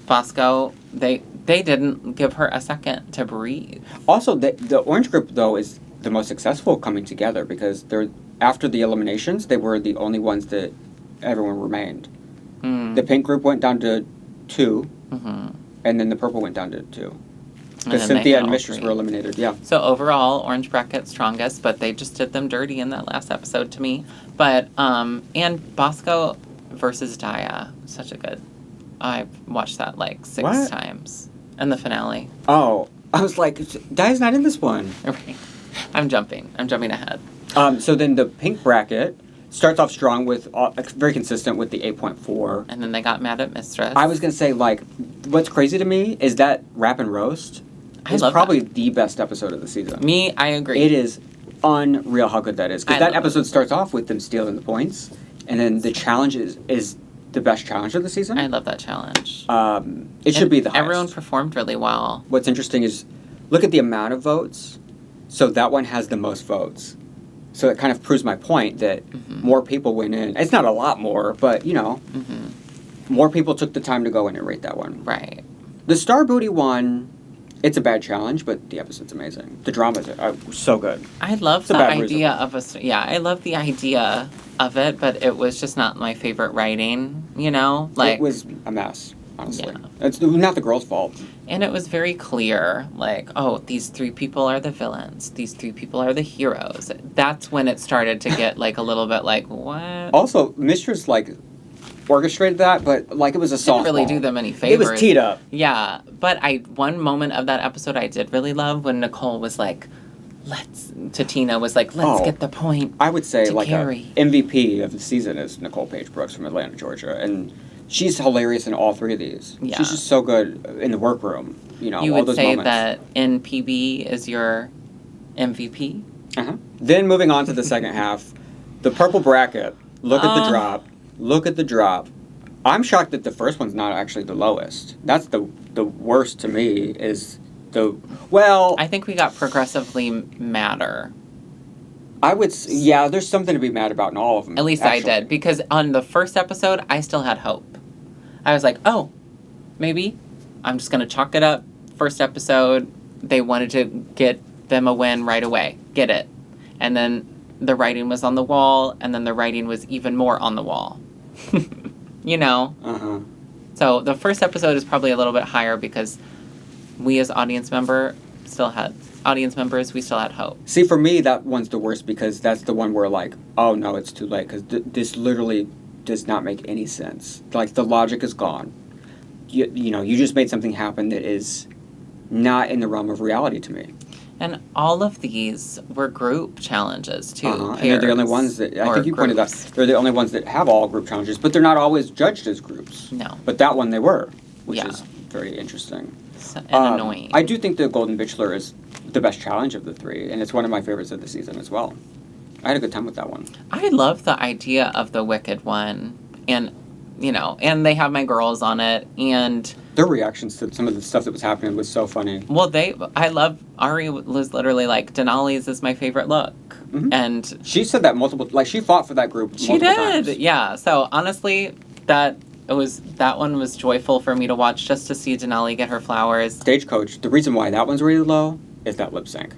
Bosco, they didn't give her a second to breathe. Also, the orange group though is the most successful coming together because they're after the eliminations they were the only ones that everyone remained. Mm. The pink group went down to 2, Mm-hmm. and then the purple went down to 2. And Because then they Cynthia had and all Mistress 3. were eliminated. Yeah. So overall, orange bracket strongest, but they just did them dirty in that last episode to me. But and Bosco versus Daya, such a good. I've watched that like 6 What? times. And the finale. Oh, I was like, Dia's not in this one. Okay. I'm jumping ahead. So then the pink bracket starts off strong with very consistent with the 8.4. And then they got mad at Mistress. I was gonna say, like, what's crazy to me is that Rap and Roast I is love probably the best episode of the season. Me, I agree. It is unreal how good that is. I Because that love it. episode starts off with them stealing the points, and then the challenge is the best challenge of the season. I love that challenge. It should And be the highest. Everyone performed really well. What's interesting is look at the amount of votes. So that one has the most votes. So it kind of proves my point that Mhm. more people went in. It's not a lot more, but you know, Mm-hmm. more people took the time to go in and rate that one. Right. The Star Booty one, it's a bad challenge, but the episode's amazing. The drama's so good. I love It's a the bad idea of I love the idea of it, but it was just not my favorite writing, you know? Like It was a mess, honestly. Yeah. It's not the girl's fault. and it was very clear, like, oh, these 3 people are the villains. These 3 people are the heroes. That's when it started to get like a little bit like, what? Also, Mistress like orchestrated that, but like it was a softball. Didn't really do them any favors. It was teed up. Yeah, but one moment of that episode I did really love when Nicole was like, Tina was like, let's Oh. get the point. I would say To like carry. a MVP of the season is Nicole Paige Brooks from Atlanta, Georgia, and she's hilarious in all 3 of these. Yeah. She's just so good in the workroom. You know, You all would those say moments. that NPB is your MVP? Uh-huh. Then moving on to the second half, the purple bracket. Look at the drop. Look at the drop. I'm shocked that the first one's not actually the lowest. That's the worst to me is I think we got progressively madder. yeah, there's something to be mad about in all of them. At least actually. I did. Because on the first episode, I still had hope. I was like, oh, maybe I'm just going to chalk it up. First episode, they wanted to get them a win right away. Get it. And then the writing was on the wall, and then the writing was even more on the wall. You know? Uh-huh. So the first episode is probably a little bit higher because we as audience members, we still had hope. See, for me, that one's the worst because that's the one where, like, oh, no, it's too late because this literally does not make any sense. Like, the logic is gone. You know, you just made something happen that is not in the realm of reality to me. And all of these were group challenges, too. And they're the only ones that, I think you pointed out, they're the only ones that have all group challenges, but they're not always judged as groups. No. But that one they were, which Yeah. is very interesting. And annoying. I do think the Golden Bachelor is the best challenge of the 3, and it's one of my favorites of the season as well. I had a good time with that one. I love the idea of the Wicked one. And, you know, and they have my girls on it. And, Their reactions to some of the stuff that was happening was so funny. well, Ari was literally like, Denali's is my favorite look. Mhm. And She said that she fought for that group she multiple did. times. Yeah. So, honestly, that one was joyful for me to watch just to see Denali get her flowers. Stagecoach, the reason why that one's rated low is that lip sync.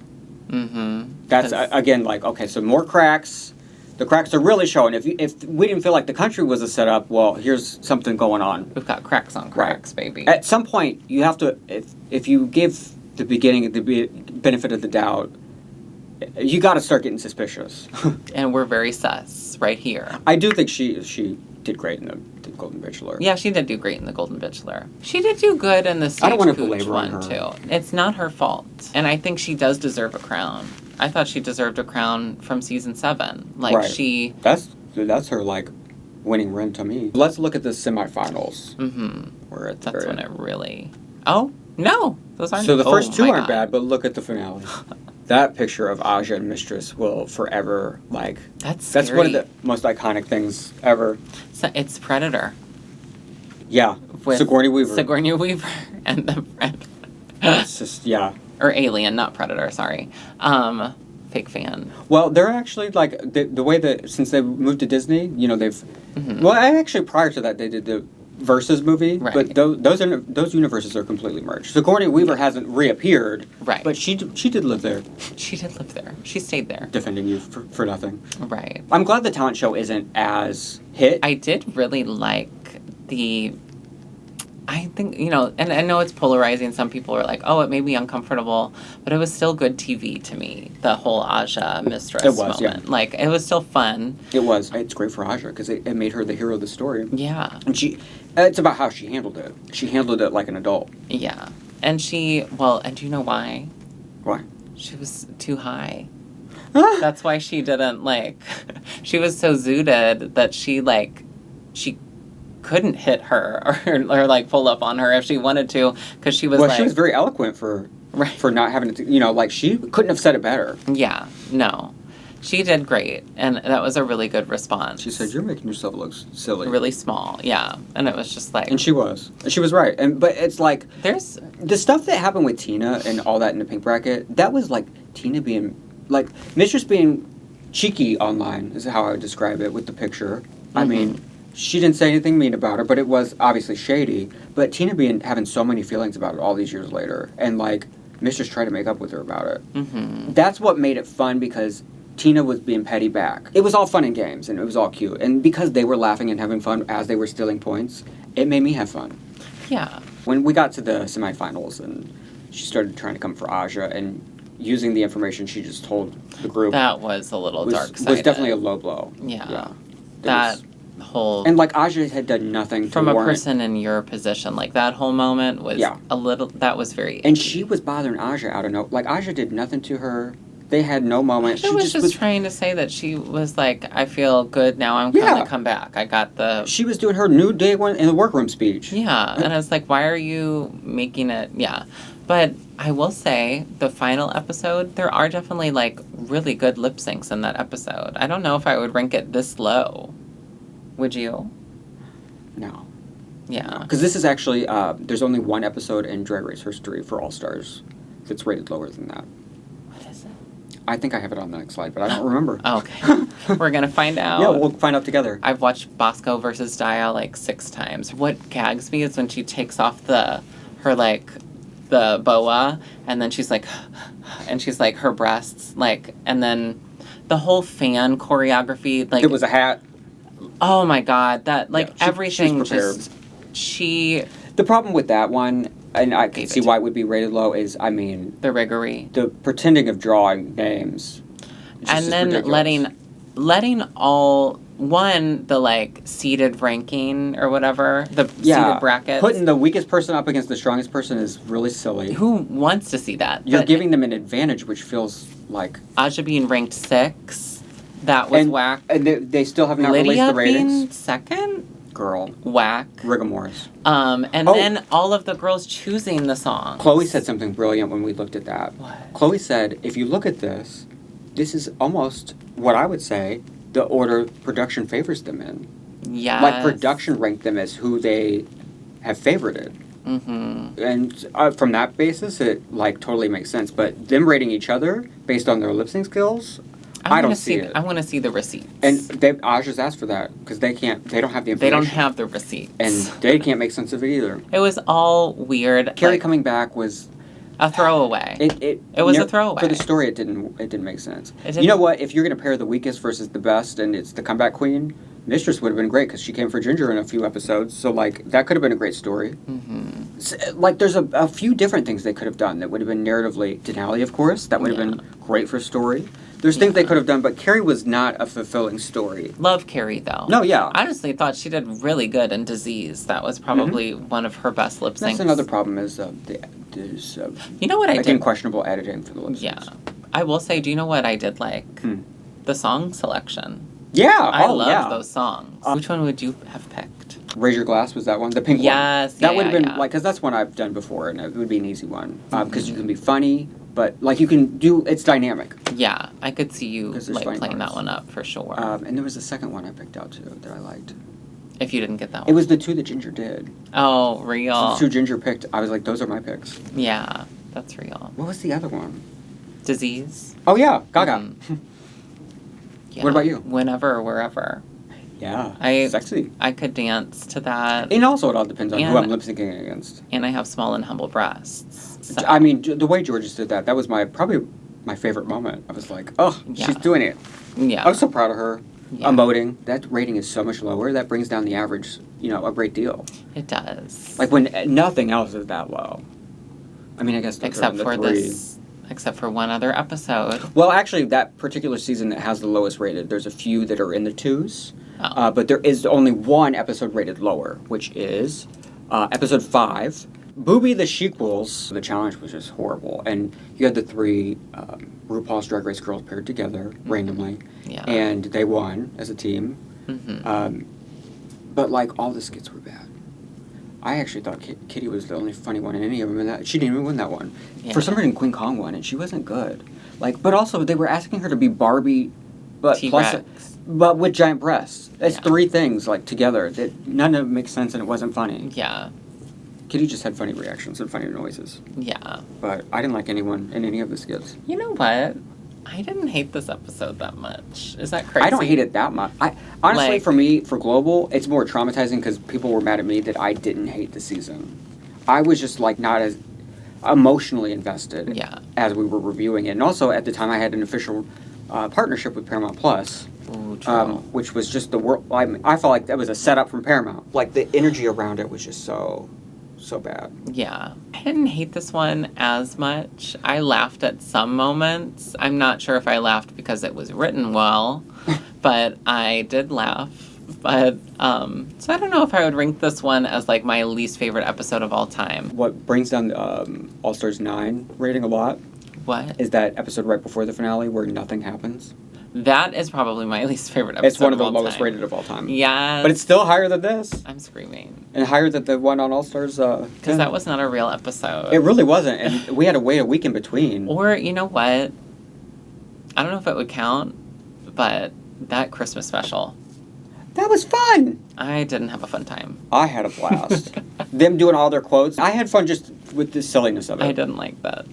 Mm-hmm. That's, again, like, okay, so more cracks, The cracks are really showing. If we didn't feel like the country was a setup, well, here's something going on. We've got cracks on cracks, baby. At some point, you have to, if you give the beginning the benefit of the doubt, you got to start getting suspicious. And we're very sus right here. I do think she did great in the Golden Bachelor. Yeah, she did do great in the Golden Bachelor. She did do good in the I don't want to Stagecoach belabor on her. one too. It's not her fault, and I think she does deserve a crown. I thought she deserved a crown from season 7. Like Right. That's her like winning run to me. Let's look at the semifinals. Mm-hmm. We're at the That's very when end. it really. Oh no, those aren't. So the first oh, two my aren't God. bad, but look at the finale. That picture of Aja and Mistress will forever That's one of scary. the most iconic things ever. So it's Predator Yeah, with Sigourney Weaver. Sigourney Weaver and the friend. It's just Or Alien, not Predator. Sorry. Fake fan. Well, they're actually like the way that since they moved to Disney, they've. Mhm. Well, actually, prior to that, they did the Versus movie, Right. but those universes are completely merged. Sigourney Weaver hasn't reappeared, Right. But she did live there, She did live there. She stayed there. defending you for nothing. Right. I'm glad the talent show isn't as hit. I did really like I think, and I know it's polarizing. Some people are like, oh, it made me uncomfortable. But it was still good TV to me, the whole Aja Mistress It was, moment. yeah. Like, it was still fun. It was. It's great for Aja because it made her the hero of the story. Yeah. And it's about how she handled it. She handled it like an adult. Yeah. And and do you know why? Why? She was too high. That's why she didn't, she was so zooted that she couldn't hit her or pull up on her if she wanted to because she was Well, she was very eloquent for not having to, she couldn't have said it better. Yeah, no. She did great, and that was a really good response. She said, "You're making yourself look silly." Really small, yeah. And it was just And she was. She was right. But it's like there's the stuff that happened with Tina and all that in the pink bracket, that was like Tina being Mistress being cheeky online is how I would describe it with the picture. Mm-hmm. I mean, she didn't say anything mean about her, but it was obviously shady. But Tina having so many feelings about it all these years later, and Mistress tried to make up with her about it. Mm-hmm. That's what made it fun because Tina was being petty back. It was all fun and games, and it was all cute. And because they were laughing and having fun as they were stealing points, it made me have fun. Yeah. When we got to the semifinals and she started trying to come for Aja and using the information she just told the group. That was a little dark-sided. Was definitely a low blow. Yeah. It That was, whole... and Aja had done nothing from to a warrant. person in your position, that whole moment was a little... That was very icky. And she was bothering Aja out of no... Aja did nothing to her. They had no moment. She was just trying to say that she was I feel good now. I'm going to come back. I got the... She was doing her new day one in the workroom speech. Yeah, and I was like, why are you making it... Yeah. But I will say, the final episode, there are definitely, really good lip syncs in that episode. I don't know if I would rank it this low. Would you? No. Yeah. Because this is actually... there's only one episode in Drag Race history for All Stars that's rated lower than that. What is it? I think I have it on the next slide, but I don't remember. Okay. We're going to find out. Yeah, we'll find out together. I've watched Bosco versus Dia 6 times. What gags me is when she takes off the boa, and then she's and she's her breasts, and then the whole fan choreography, It was a hat. oh my God, that, she everything was prepared. The problem with that one, and I can Gave see it. why it would be rated low, is, riggery. the pretending of drawing names. And then letting all, the, seated ranking or whatever, the seated brackets. Putting the weakest person up against the strongest person is really silly. Who wants to see that? You're But giving them an advantage, which feels like... Aja being ranked 6, that was whack. And they still have not released Lydia the ratings. being 2nd? Girl. Whack. Rigamores. And then all of the girls choosing the song. Chloe said something brilliant when we looked at that. What? Chloe said, if you look at this is almost what I would say the order production favors them in. Yes. Production ranked them as who they have favorited. Mm-hmm. And from that basis, it totally makes sense. But them rating each other based on their lip sync skills, I don't see it. I want to see the receipts. And Aja's asked for that because they don't have the information. They don't have the receipts. And they can't make sense of it either. It was all weird. Carrie coming back was A throwaway. It was a throwaway. For the story, it didn't make sense. It didn't. You know what? If you're going to pair the weakest versus the best, and it's the comeback queen, Mistress would have been great because she came for Ginger in a few episodes. So, like, that could have been a great story. Mm-hmm. So, like, there's a few different things they could have done that would have been narratively... Denali, of course. That would have been great for story. There's things they could have done, but Carrie was not a fulfilling story. Love Carrie, though. No, yeah. I honestly thought she did really good in Disease. That was probably one of her best lip syncs. That's another problem is there's... you know what I did? Questionable editing for the lip syncs. Yeah. I will say, do you know what I did like? The song selection. Yeah. I love those songs. Which one would you have picked? Raise Your Glass, was that one? The pink one. Yes. That would have been, like, because that's one I've done before, and it would be an easy one. Because you can be funny, but, like, you can do, it's dynamic. Yeah, I could see you, like, playing that parts. one up for sure. And there was a second one I picked out, too, that I liked. If you didn't get that one. It was the two that Ginger did. Oh, real. So the two Ginger picked, I was like, those are my picks. Yeah, that's real. What was the other one? Disease. Oh, yeah, Gaga. Yeah. What about you? Whenever, wherever. Yeah, sexy. I could dance to that. And also, it all depends on who I'm lip syncing against. And I have small and humble breasts. So. I mean, the way Georges did that was probably my favorite moment. I was like, oh, she's doing it. Yeah. I was so proud of her. Yeah. Emoting. That rating is so much lower. That brings down the average, a great deal. It does. Like when nothing else is that low. I mean, I guess except for this. Except for one other episode. Well, actually, that particular season that has the lowest rated, there's a few that are in the 2s. Oh. But there is only one episode rated lower, which is episode 5. Booby the Shequels. The challenge was just horrible. And you had the 3 RuPaul's Drag Race girls paired together randomly. Yeah. And they won as a team. But, like, all the skits were bad. I actually thought Kitty was the only funny one in any of them, and she didn't even win that one. Yeah. For some reason, Queen Kong won, and she wasn't good. Like, but also they were asking her to be Barbie, but but with giant breasts. That's 3 things like together that none of them makes sense, and it wasn't funny. Yeah. Kitty just had funny reactions and funny noises. Yeah. But I didn't like anyone in any of the skits. You know what? I didn't hate this episode that much. Is that crazy? I don't hate it that much. Honestly, for me, for Global, it's more traumatizing because people were mad at me that I didn't hate the season. I was just, like, not as emotionally invested as we were reviewing it. And also, at the time, I had an official partnership with Paramount Plus. Ooh, true. Which was just the world. I felt like that was a setup from Paramount. Like, the energy around it was just so bad. Yeah. I didn't hate this one as much. I laughed at some moments. I'm not sure if I laughed because it was written well, but I did laugh. But, so I don't know if I would rank this one as, like, my least favorite episode of all time. What brings down the All Stars 9 rating a lot What? is that episode right before the finale where nothing happens. That is probably my least favorite episode. It's one of the all lowest time. rated of all time. Yes. But it's still higher than this. I'm screaming. And higher than the one on All Stars. Because that was not a real episode. It really wasn't. And we had to wait a week in between. Or, you know what? I don't know if it would count, but that Christmas special. That was fun. I didn't have a fun time. I had a blast. Them doing all their quotes. I had fun just with the silliness of it. I didn't like that.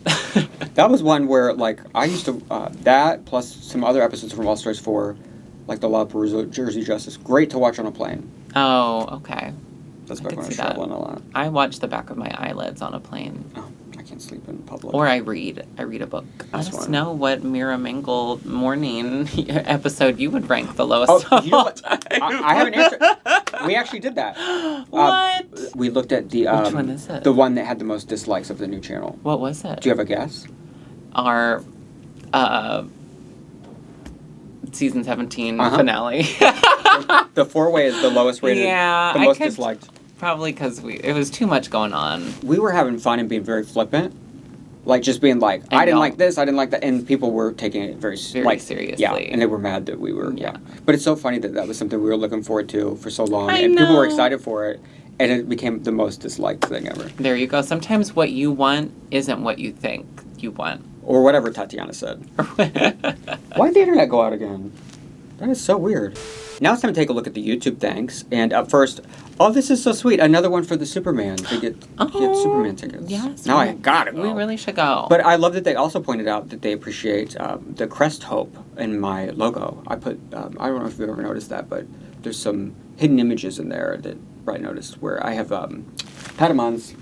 That was one where, like, I used to, that plus some other episodes from All Stars 4, like the La Perusa, Jersey Justice, great to watch on a plane. Oh, okay. That's back when I was traveling a lot. I watch the back of my eyelids on a plane. Oh, I can't sleep in public. Or I read. I read a book. Let us know what MeraMangle morning episode you would rank the lowest of you know all what? time. I have an answer. We actually did that. What? We looked at the... Which one is it? The one that had the most dislikes of the new channel. What was it? Do you have a guess? Our season 17 finale. The 4-way is the lowest rated, the most disliked. Probably because it was too much going on. We were having fun and being very flippant. Like, just being like, I didn't like this, I didn't like that. And people were taking it very seriously. Yeah, and they were mad that we were, But it's so funny that was something we were looking forward to for so long. And people were excited for it. And it became the most disliked thing ever. There you go. Sometimes what you want isn't what you think you want. Or whatever Tatiana said. Why'd the internet go out again? That is so weird. Now it's time to take a look at the YouTube thanks. And up first, this is so sweet. Another one for the Superman to get Superman tickets. Yes. Now I gotta go. We really should go. But I love that they also pointed out that they appreciate the crest hope in my logo. I put, I don't know if you've ever noticed that, but there's some hidden images in there that Bright noticed where I have Patamon's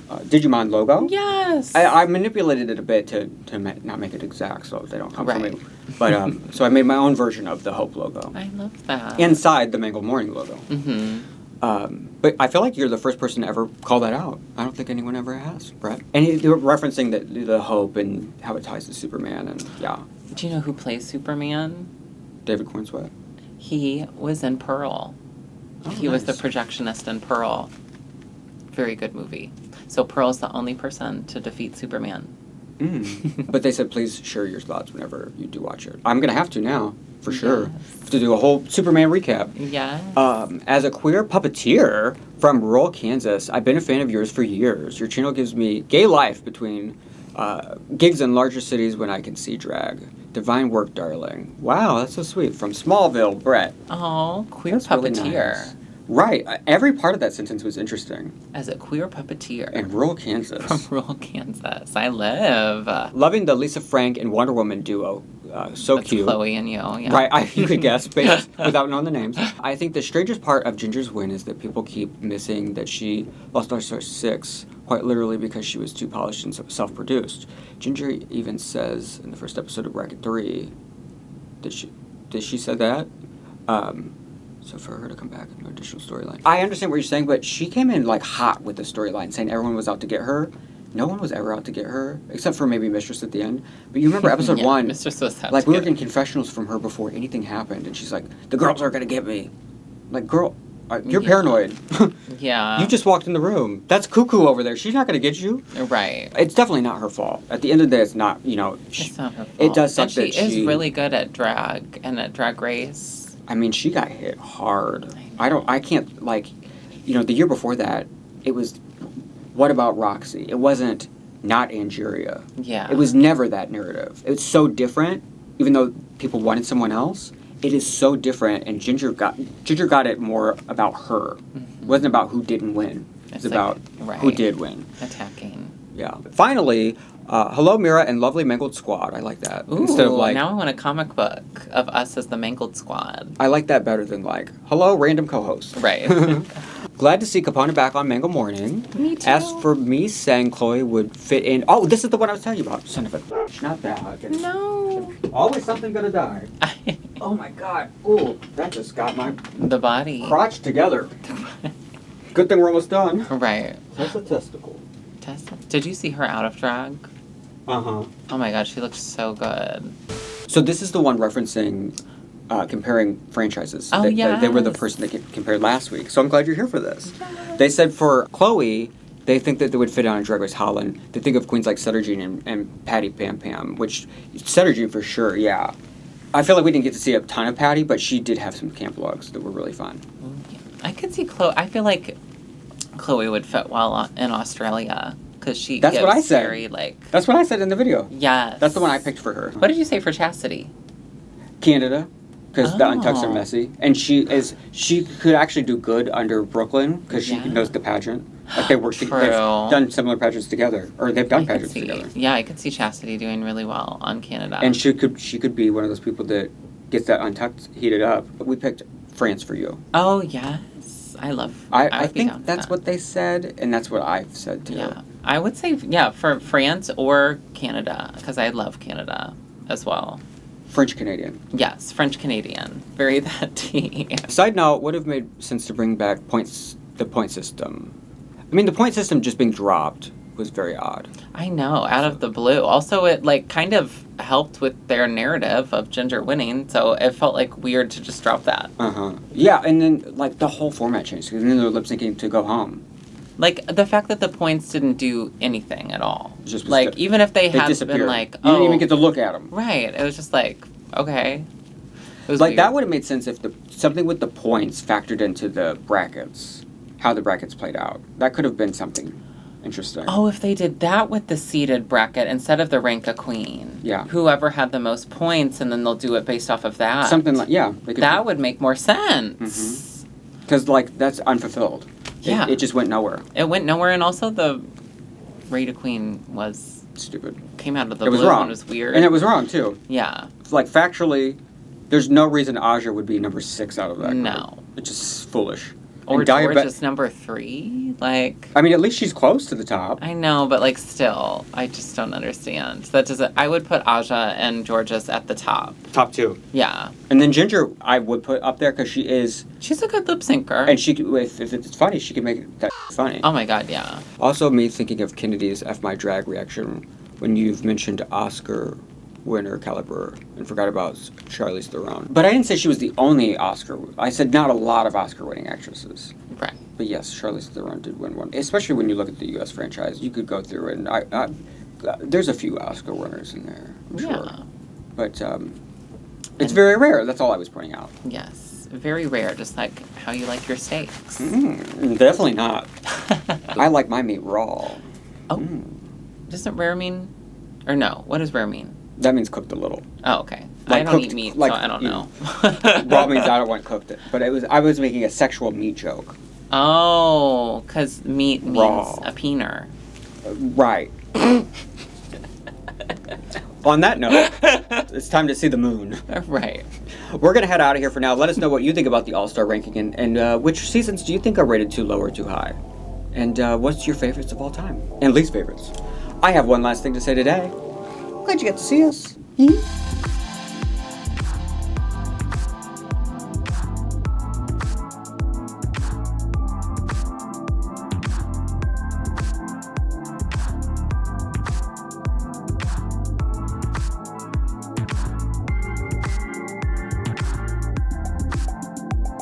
Digimon logo. Yes. I manipulated it a bit to not make it exact so they don't come from Right. me. But so I made my own version of the Hope logo. I love that. Inside the Mangle Morning logo. Mm-hmm. But I feel like you're the first person to ever call that out. I don't think anyone ever has, Brett. And you were referencing the Hope and how it ties to Superman, and yeah. Do you know who plays Superman? David Cornsweet. He was in Pearl. Oh, He was the nice. projectionist in Pearl. Very good movie. So Pearl's the only person to defeat Superman. But they said please share your thoughts whenever you do watch it. I'm going to have to now, for sure, Yes. to do a whole Superman recap. Yes. As a queer puppeteer from rural Kansas, I've been a fan of yours for years. Your channel gives me gay life between gigs in larger cities when I can see drag. Divine work, darling. Wow, that's so sweet. From Smallville, Brett. Oh, queer That's really puppeteer. nice. Right. Every part of that sentence was interesting. As a queer puppeteer In rural Kansas. from rural Kansas. I live. Loving the Lisa Frank and Wonder Woman duo. So That's cute. Chloe and you. Yeah. Right, you could guess based without knowing the names. I think the strangest part of Ginger's win is that people keep missing that she lost All Star 6 quite literally because she was too polished and self-produced. Ginger even says in the first episode of Bracket 3, did she say that? So for her to come back with no additional storyline. I understand what you're saying, but she came in like hot with the storyline, saying everyone was out to get her. No one was ever out to get her, except for maybe Mistress at the end. But you remember episode Yeah, 1, Mistress was out like to we were get getting confessionals from her before anything happened, and she's like, "The girls are gonna get me." Like, girl, you're Yeah. paranoid. Yeah. You just walked in the room. That's cuckoo over there. She's not gonna get you. Right. It's definitely not her fault. At the end of the day, it's not. It's not her fault. It does suck and she that she is really good at drag and at Drag Race. I mean, she got hit hard. I can't, like, the year before that, it was, what about Roxy? It wasn't not Angeria. Yeah. It was never that narrative. It's so different, even though people wanted someone else. It is so different, and Ginger got it more about her. It wasn't about who didn't win. It's It's about like, who right. did win. Attacking. Yeah. Finally, hello, Mera and lovely Mangled Squad. I like that. Ooh, Instead of like, now I want a comic book of us as the Mangled Squad. I like that better than like, hello, random co-host. Right. Glad to see Capone back on Mangle Morning. Me too. As for me saying Chloe would fit in, oh, this is the one I was telling you about. Son of a bitch. Not that. No. Always something gonna die. Oh my god. Ooh, that just got my The body. crotch together. Good thing we're almost done. Right. That's a testicle. Tessa. Did you see her out of drag? Uh-huh. Oh my god, she looks so good. So this is the one referencing comparing franchises. Oh, They were the yes. person that compared last week. So I'm glad you're here for this. They said for Chloe, they think that they would fit on Drag Race Holland. They think of queens like Sutter Jean and Patty Pam Pam, which Sutter Jean for sure, yeah. I feel like we didn't get to see a ton of Patty, but she did have some camp looks that were really fun. I could see Chloe. I feel like Chloe would fit well in Australia because she. That's what gives I said. Very, like, That's what I said in the video. yes. That's the one I picked for her. What did you say for Chastity? Canada, because the untucks are Oh. messy, and she could actually do good under Brooklyn because she Yeah. knows the pageant. Like they work True. they've done similar pageants together, or they've done I could pageants see. together. Yeah, I could see Chastity doing really well on Canada. And she could be one of those people that gets that untucked heated up. We picked France for you. oh yes, I love. I would be down think with that's that. what they said, and that's what I've said too. Yeah, I would say for France or Canada because I love Canada as well. French Canadian. Yes, French Canadian, very that tea. Side note: would have made sense to bring back the point system. I mean, the point system just being dropped was very odd. I know, out of the blue. Also, it like kind of helped with their narrative of Ginger winning, so it felt like weird to just drop that. Yeah, and then like the whole format changed because then they're lip syncing to go home. Like the fact that the points didn't do anything at all. Just was like even if they had disappeared. been like, You oh, didn't even get to look at them. right. It was just like, okay. It was Like weird. that would have made sense if something with the points factored into the brackets, how the brackets played out. That could have been something interesting. Oh, if they did that with the seeded bracket instead of the rank a queen. Yeah. Whoever had the most points, and then they'll do it based off of that. Something like they could that would make more sense. because like that's unfulfilled. Yeah. It just went nowhere. It went nowhere, and also the Rate a Queen was Stupid. came out of the It was blue wrong. and was weird. And it was wrong too. yeah. Like factually, there's no reason Aja would be number 6 out of that. No. Group. It's just foolish. Or And George is number 3? Like... I mean, at least she's close to the top. I know, but, like, still, I just don't understand. That doesn't... I would put Aja and Georges at the top. Top 2. Yeah. And then Ginger, I would put up there because she is... She's a good lip syncer. And she, if it's funny, she can make it that funny. Oh my god, yeah. Also, me thinking of Kennedy's F My Drag reaction when you've mentioned Oscar winner caliber and forgot about Charlize Theron. But I didn't say she was the only Oscar. I said not a lot of Oscar-winning actresses. Right. But yes, Charlize Theron did win one. Especially when you look at the U.S. franchise, you could go through it, and I there's a few Oscar winners in there, I'm sure. Yeah. But it's very rare. That's all I was pointing out. Yes. Very rare, just like how you like your steaks. Definitely not. I like my meat raw. Oh. Doesn't rare mean... Or no, what does rare mean? That means cooked a little. Oh, okay. Like I don't cooked, eat meat, like, so I don't know. Raw means I don't want cooked it. But I was making a sexual meat joke. Oh, because meat means Raw. a peener. Right. On that note, it's time to see the moon. Right. We're going to head out of here for now. Let us know what you think about the All-Star ranking and which seasons do you think are rated too low or too high? And what's your favorites of all time? And least favorites? I have one last thing to say today. Glad you got to see us.